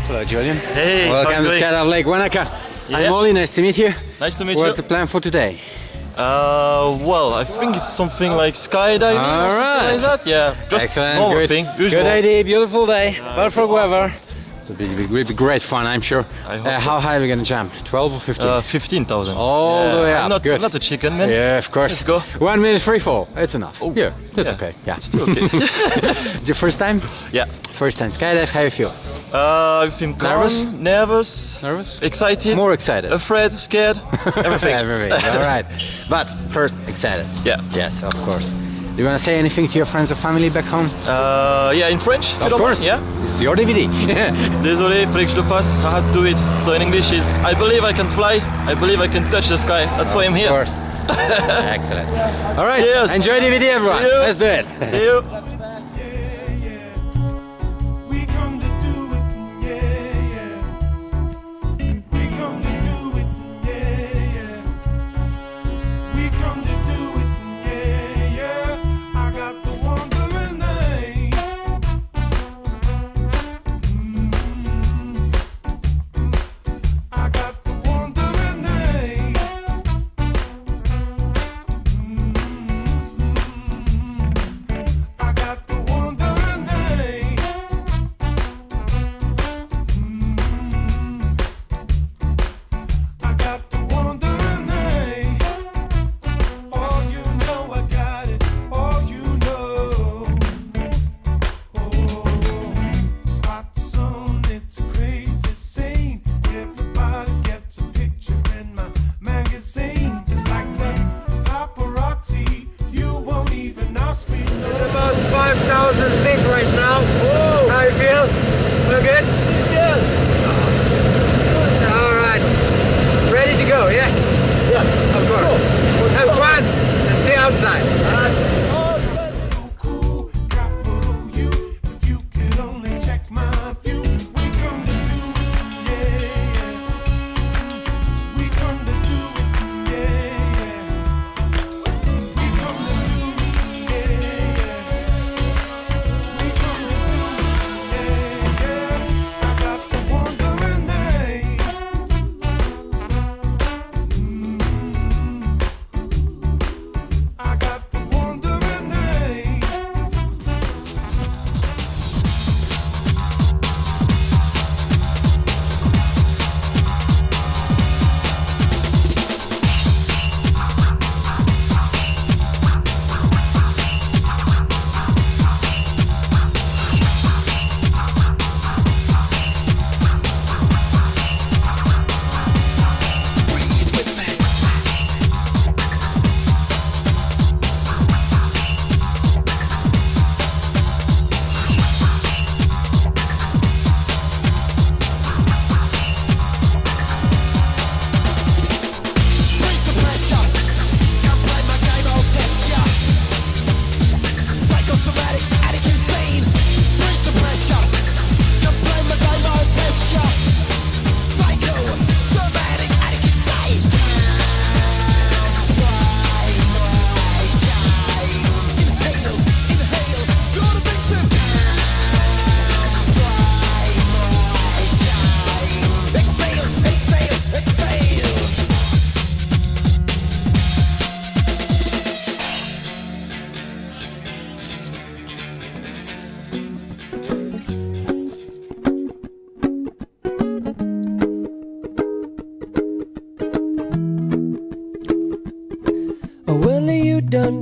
Hello, Julian. Hey, welcome to Skydive Lake, Wanaka. Yeah. I'm Ollie, nice to meet you. Nice to meet you. What's the plan for today? Well, I think it's something like skydiving or something like that. Yeah, just excellent, normal good. thing. Usual. Good idea, beautiful day, perfect weather. It'll be great fun, I'm sure. I hope so. How high are we gonna jump? 12 or 15? 15,000. All the way up. I'm not, Good. I'm not a chicken, man. Yeah, of course. Let's go. 1 minute free fall. It's enough. Oh, yeah, that's yeah. okay. Yeah, It's still okay. It's your first time? Yeah. First time skydive. How you feel? I feel calm, nervous, excited, More excited. afraid, scared, everything. Everything. All right. But first, excited. Yeah. Yes, of course. Do you want to say anything to your friends or family back home? Yeah, in French. if you Of don't course. mind, Yeah. It's your DVD. Désolé, fallait que je le fasse. I had to do it. So in English is I believe I can fly. I believe I can touch the sky. That's why I'm here. Of course. Excellent. All right. Yes. Enjoy DVD, everyone. See you. Let's do it. See you. About 5,000 feet right now. Whoa. How you feel? Feel good? Good. All right. Ready to go, yeah? Yeah, of course. Cool. Have fun and stay outside.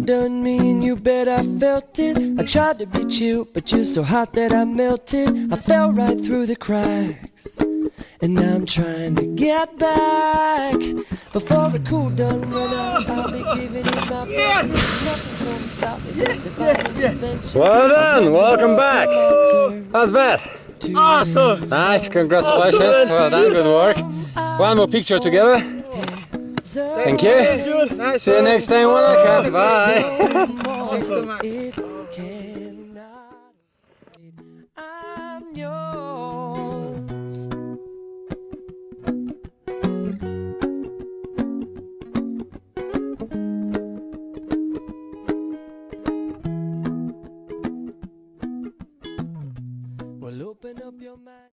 Done me and you bet I felt it. I tried to beat you, but you're so hot that I melted. I fell right through the cracks, and now I'm trying to get back. Before the cool done run out, I'll be giving it my best. Nothing's gonna stop me. Well done. Welcome back. How's that? Awesome. Nice. Congratulations. Well done. Good work. One more picture together. Thank you. See you next time, Wanaka. Bye.